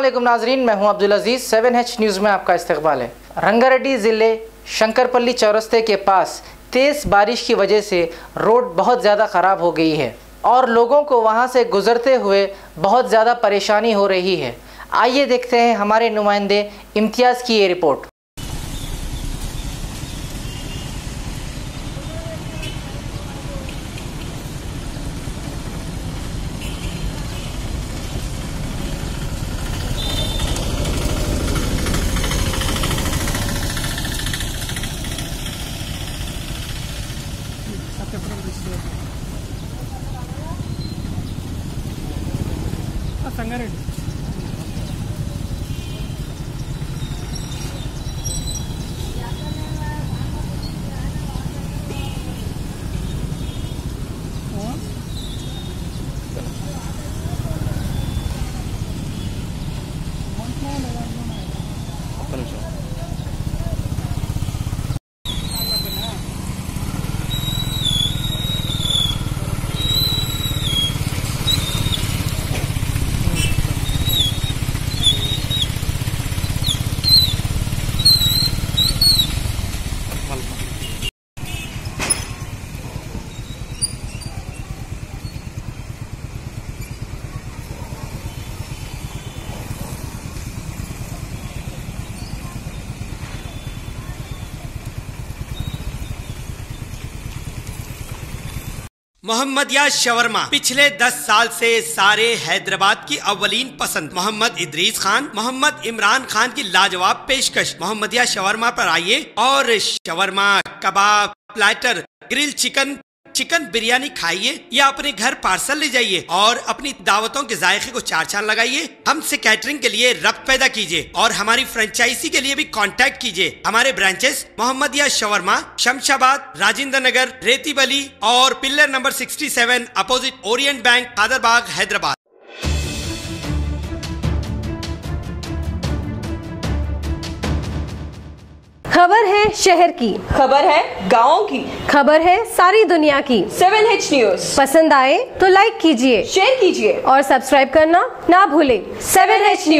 अस्सलामुअलैकुम नाजरीन, मैं हूं अब्दुल अजीज़। 7H न्यूज़ में आपका इस्तकबाल है। रंगारेड्डी ज़िले शंकरपल्ली चौरस्ते के पास तेज़ बारिश की वजह से रोड बहुत ज़्यादा ख़राब हो गई है और लोगों को वहां से गुज़रते हुए बहुत ज़्यादा परेशानी हो रही है। आइए देखते हैं हमारे नुमाइंदे इम्तियाज़ की ये रिपोर्ट। संगारेड्डी मोहम्मदिया शवरमा पिछले 10 साल से सारे हैदराबाद की अव्वलीन पसंद मोहम्मद इदरीस खान, मोहम्मद इमरान खान की लाजवाब पेशकश। मोहम्मदिया शवरमा पर आइए और शवरमा, कबाब, प्लेटर, ग्रिल चिकन बिरयानी खाइए या अपने घर पार्सल ले जाइए और अपनी दावतों के जायके को चार चांद लगाइए। हमसे कैटरिंग के लिए रब्त पैदा कीजिए और हमारी फ्रेंचाइजी के लिए भी कांटेक्ट कीजिए। हमारे ब्रांचेस मोहम्मदिया शवरमा, शमशाबाद, राजेंद्र नगर, रेती बली और pillar number 67 opposite Orient bank, Kadarbagh, Hyderabad. खबर है शहर की, खबर है गाँव की, खबर है सारी दुनिया की। 7H न्यूज़ पसंद आए तो लाइक कीजिए, शेयर कीजिए और सब्सक्राइब करना ना भूलें। 7H news.